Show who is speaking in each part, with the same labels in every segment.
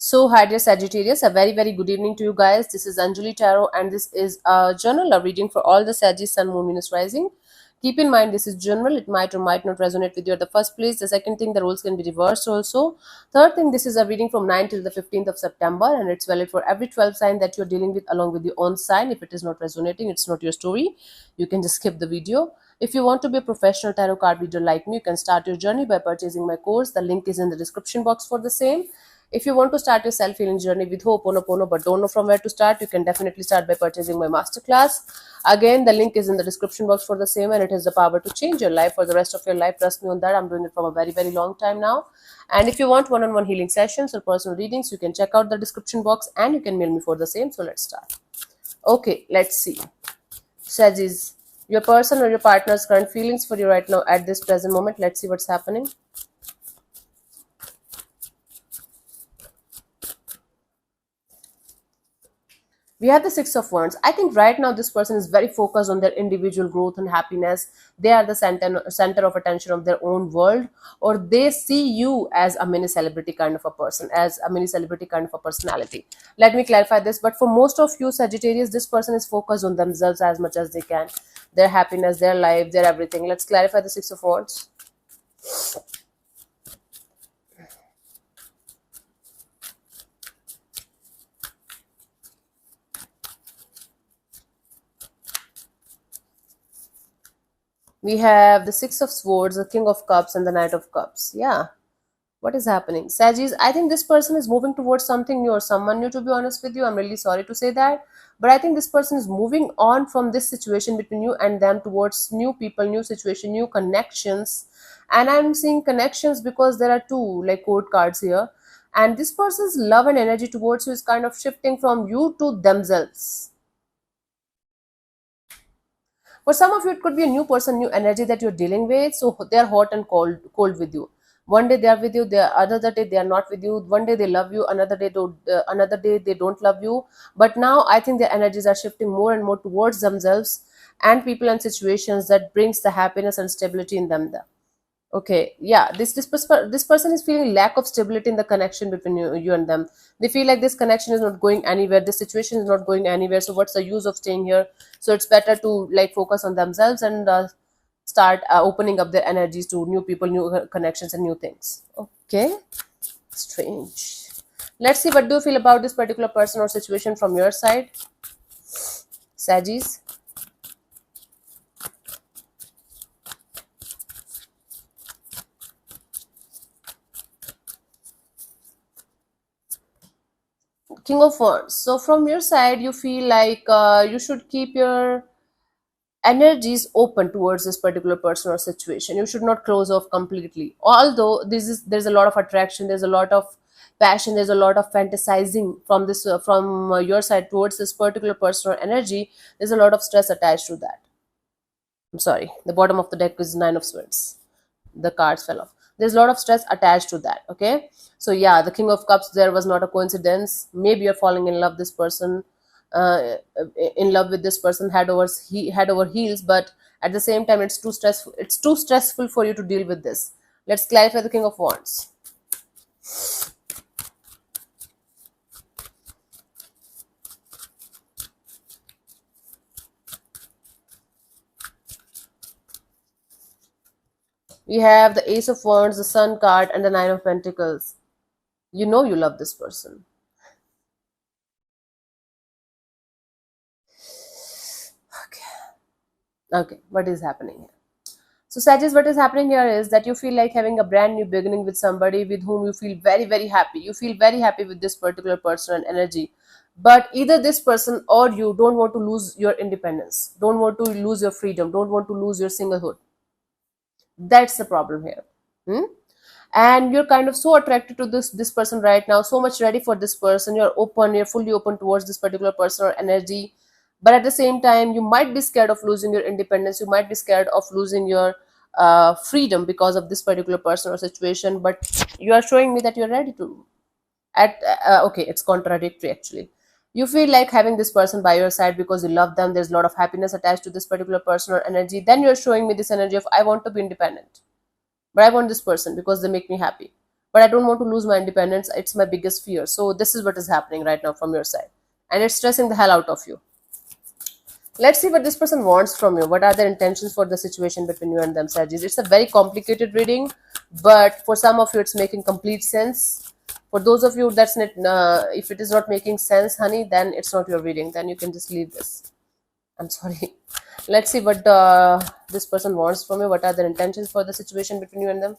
Speaker 1: So, hi dear Sagittarius, a very good evening to you guys. This is Anjali Tarot, and this is a journal, a reading for all the Sagittarius, Sun, Moon, Venus, Rising. Keep in mind, this is general. It might or might not resonate with you at the first place. The second thing, the rules can be reversed also. Third thing, this is a reading from 9 till the 15th of September, and it's valid for every 12 sign that you're dealing with along with your own sign. If it is not resonating, it's not your story. You can just skip the video. If you want to be a professional tarot card reader like me, you can start your journey by purchasing my course. The link is in the description box for the same. If you want to start your self-healing journey with Ho'oponopono but don't know from where to start, you can definitely start by purchasing my masterclass. Again, the link is in the description box for the same, and it has the power to change your life for the rest of your life. Trust me on that. I'm doing it from a very long time now. And if you want one-on-one healing sessions or personal readings, you can check out the description box and you can mail me for the same. So let's start. Okay, let's see. Sagittarius, your person or your partner's current feelings for you right now at this present moment. Let's see what's happening. We have the Six of Wands. I think right now this person is very focused on their individual growth and happiness. They are the center of attention of their own world, or they see you as a mini celebrity kind of a person, as a mini celebrity kind of a personality. Let me clarify this. But for most of you Sagittarius, this person is focused on themselves as much as they can, their happiness, their life, their everything. Let's clarify the Six of Wands. We have the Six of Swords, the King of Cups, and the Knight of Cups. Yeah. What is happening? Sagittarius, I think this person is moving towards something new or someone new, to be honest with you. I'm really sorry to say that. But I think this person is moving on from this situation between you and them towards new people, new situation, new connections. And I'm seeing connections because there are two like court cards here. And this person's love and energy towards you is kind of shifting from you to themselves. For some of you, it could be a new person, new energy that you're dealing with. So they are hot and cold with you. One day they are with you, the other day they are not with you. One day they love you, another day they don't love you. But now I think their energies are shifting more and more towards themselves and people and situations that brings the happiness and stability in them. Okay, yeah, this person is feeling lack of stability in the connection between you and them. They feel like this connection is not going anywhere, this situation is not going anywhere, so what's the use of staying here? So it's better to like focus on themselves and start opening up their energies to new people, new connections, and new things. Okay, strange. Let's see, what do you feel about this particular person or situation from your side, Sagis? King of Wands. So from your side, you feel like you should keep your energies open towards this particular person or situation. You should not close off completely. Although there's a lot of attraction, there's a lot of passion, there's a lot of fantasizing from this from your side towards this particular person or energy. There's a lot of stress attached to that. I'm sorry. The bottom of the deck is Nine of Swords. The cards fell off. There's a lot of stress attached to that. Okay, so yeah, the King of Cups there was not a coincidence. Maybe you're falling in love this person, uh, in love with this person head over heels, but at the same time it's too stressful for you to deal with this. Let's clarify the King of Wands. We have the Ace of Wands, the Sun card, and the Nine of Pentacles. You know you love this person. Okay, what is happening here? So, Sagittarius, what is happening here is that you feel like having a brand new beginning with somebody with whom you feel very happy. You feel very happy with this particular person and energy. But either this person or you don't want to lose your independence, don't want to lose your freedom, don't want to lose your singlehood. That's the problem here. Hmm? And you're kind of so attracted to this person right now, so much ready for this person. You're open, you're fully open towards this particular person or energy, but at the same time you might be scared of losing your independence, you might be scared of losing your freedom because of this particular person or situation. But you are showing me that you're ready to okay, it's contradictory actually. You feel like having this person by your side because you love them, there's a lot of happiness attached to this particular person or energy. Then you're showing me this energy of I want to be independent, but I want this person because they make me happy. but I don't want to lose my independence. It's my biggest fear. So this is what is happening right now from your side, and it's stressing the hell out of you. Let's see what this person wants from you. What are their intentions for the situation between you and them, Sagittarius? It's a very complicated reading, but for some of you, it's making complete sense. For those of you that's not, if it is not making sense, honey, then it's not your reading. Then you can just leave this. I'm sorry. Let's see what this person wants from you. What are their intentions for the situation between you and them?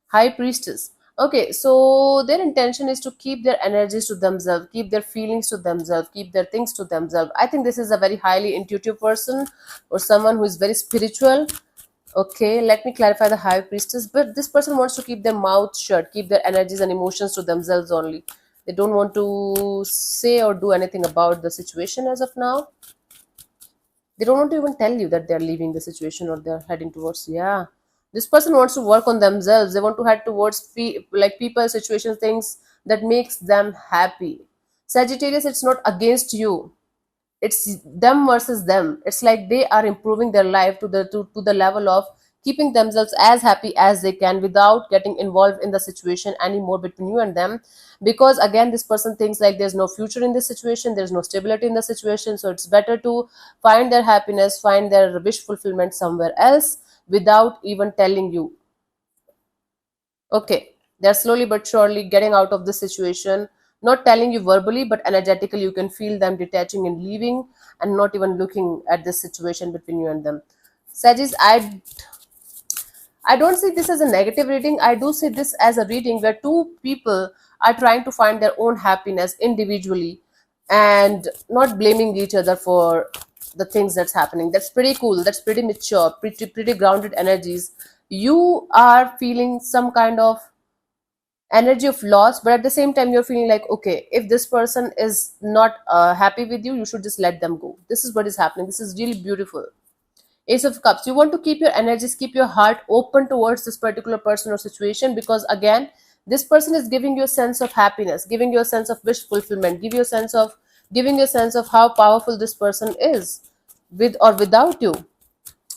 Speaker 1: High Priestess. Okay, so their intention is to keep their energies to themselves, keep their feelings to themselves, keep their things to themselves. I think this is a very highly intuitive person or someone who is very spiritual. Okay, let me clarify the High Priestess. But this person wants to keep their mouth shut, keep their energies and emotions to themselves only. They don't want to say or do anything about the situation as of now. They don't want to even tell you that they're leaving the situation or they're heading towards. Yeah, this person wants to work on themselves. They want to head towards like people, situations, things that makes them happy. Sagittarius, it's not against you, it's them versus them. It's like they are improving their life to the level of keeping themselves as happy as they can without getting involved in the situation anymore between you and them. Because again, this person thinks like there's no future in this situation, there's no stability in the situation, so it's better to find their happiness, find their wish fulfillment somewhere else without even telling you. Okay, they're slowly but surely getting out of the situation, not telling you verbally, but energetically, you can feel them detaching and leaving and not even looking at this situation between you and them. Sagittarius, I don't see this as a negative reading. I do see this as a reading where two people are trying to find their own happiness individually and not blaming each other for the things that's happening. That's pretty cool. That's pretty mature, pretty grounded energies. You are feeling some kind of energy of loss, but at the same time you're feeling like, okay, if this person is not happy with you, you should just let them go. This is what is happening. This is really beautiful. Ace of Cups, you want to keep your energies, keep your heart open towards this particular person or situation, because again, this person is giving you a sense of happiness, giving you a sense of wish fulfillment, giving you a sense of how powerful this person is with or without you.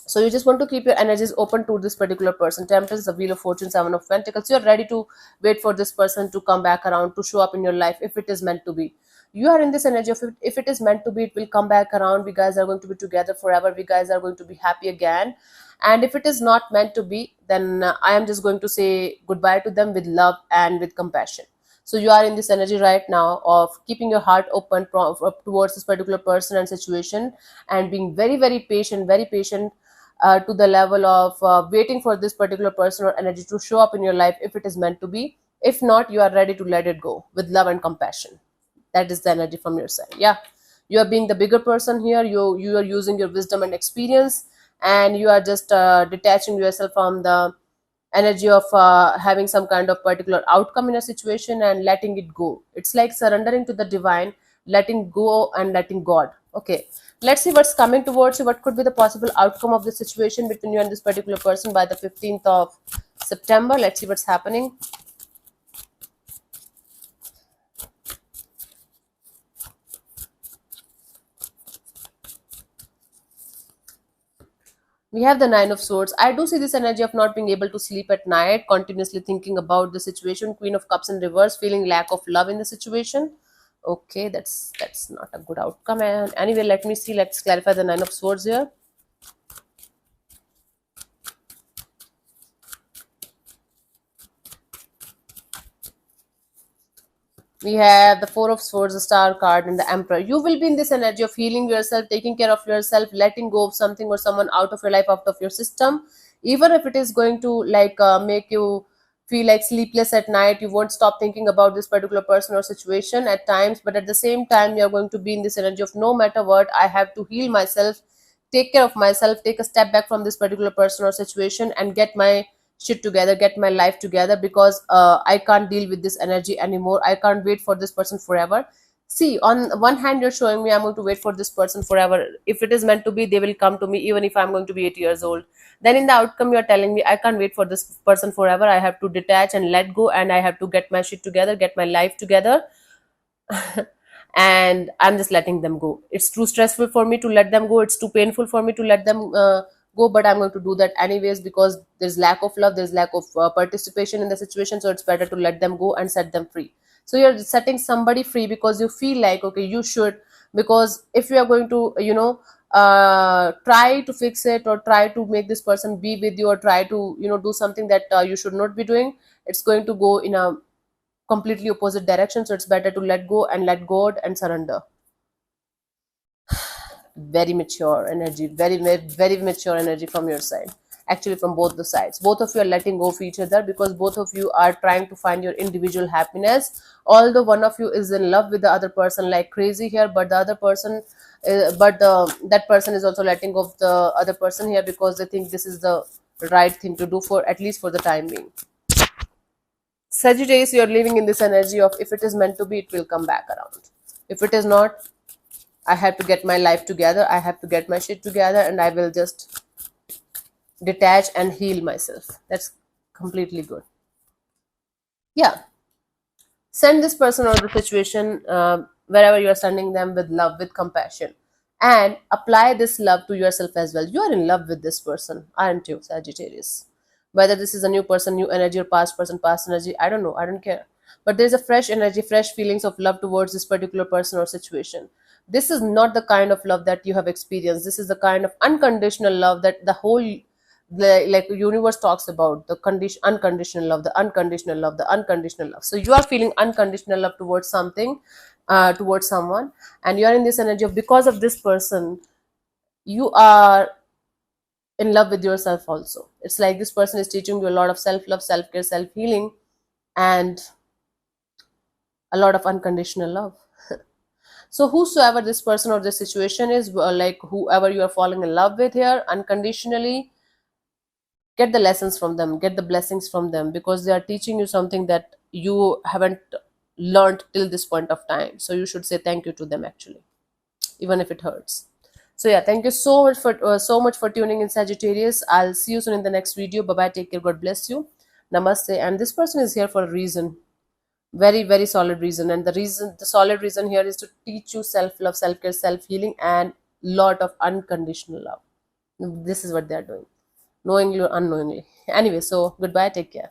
Speaker 1: So you just want to keep your energies open to this particular person. Temperance, the Wheel of Fortune, Seven of Pentacles. You're ready to wait for this person to come back around, to show up in your life if it is meant to be. You are in this energy of it. If it is meant to be, it will come back around. We guys are going to be together forever. We guys are going to be happy again. And if it is not meant to be, then I am just going to say goodbye to them with love and with compassion. So you are in this energy right now of keeping your heart open towards this particular person and situation, and being very patient to the level of waiting for this particular person or energy to show up in your life if it is meant to be. If not, you are ready to let it go with love and compassion. That is the energy from your side. Yeah, you are being the bigger person here. You are using your wisdom and experience, and you are just detaching yourself from the energy of having some kind of particular outcome in a situation and letting it go. It's like surrendering to the divine, letting go and letting God. Okay, let's see what's coming towards you. What could be the possible outcome of the situation between you and this particular person by the 15th of September? Let's see what's happening. We have the Nine of Swords. I do see this energy of not being able to sleep at night, continuously thinking about the situation. Queen of Cups in reverse, feeling lack of love in the situation. Okay, that's not a good outcome. And anyway, let me see. Let's clarify the Nine of Swords here. We have the Four of Swords, the Star card, and the Emperor. You will be in this energy of healing yourself, taking care of yourself, letting go of something or someone out of your life, out of your system. Even if it is going to like make you feel like sleepless at night, you won't stop thinking about this particular person or situation at times. But at the same time, you're going to be in this energy of no matter what, I have to heal myself, take care of myself, take a step back from this particular person or situation, and get my shit together, get my life together, because I can't deal with this energy anymore. I can't wait for this person forever. See, on one hand, you're showing me I'm going to wait for this person forever. If it is meant to be, they will come to me even if I'm going to be 80 years old. Then in the outcome, you're telling me I can't wait for this person forever. I have to detach and let go, and I have to get my shit together, get my life together. And I'm just letting them go. It's too stressful for me to let them go. It's too painful for me to let them go, but I'm going to do that anyways because there's lack of love, there's lack of participation in the situation, so it's better to let them go and set them free. So you're setting somebody free because you feel like, okay, you should, because if you are going to, try to fix it or try to make this person be with you or try to, do something that you should not be doing, it's going to go in a completely opposite direction. So it's better to let go and let God and surrender. Very mature energy, very mature energy from your side, actually from both the sides. Both of you are letting go of each other because both of you are trying to find your individual happiness. Although one of you is in love with the other person like crazy here, but the other person, that person is also letting go of the other person here because they think this is the right thing to do, for at least for the time being. Sagittarius, you're living in this energy of if it is meant to be, it will come back around. If it is not, I have to get my life together, I have to get my shit together, and I will just detach and heal myself. That's completely good. Yeah. Send this person out of the situation, wherever you are sending them, with love, with compassion. And apply this love to yourself as well. You are in love with this person, aren't you, Sagittarius? Whether this is a new person, new energy, or past person, past energy, I don't know, I don't care. But there's a fresh energy, fresh feelings of love towards this particular person or situation. This is not the kind of love that you have experienced. This is the kind of unconditional love that the like universe talks about, the condition, unconditional love, the unconditional love, the unconditional love. So you are feeling unconditional love towards something, towards someone, and you are in this energy of, because of this person, you are in love with yourself also. It's like this person is teaching you a lot of self love, self care, self healing, and a lot of unconditional love. So whosoever this person or this situation is, like whoever you are falling in love with here unconditionally, get the lessons from them, get the blessings from them, because they are teaching you something that you haven't learned till this point of time. So you should say thank you to them, actually, even if it hurts. So yeah, thank you so much for tuning in, Sagittarius. I'll see you soon in the next video. Bye bye, take care, God bless you, namaste. And this person is here for a reason, very solid reason, and the solid reason here is to teach you self love, self care, self healing, and lot of unconditional love. This is what they are doing, knowingly or unknowingly. Anyway, so goodbye, take care.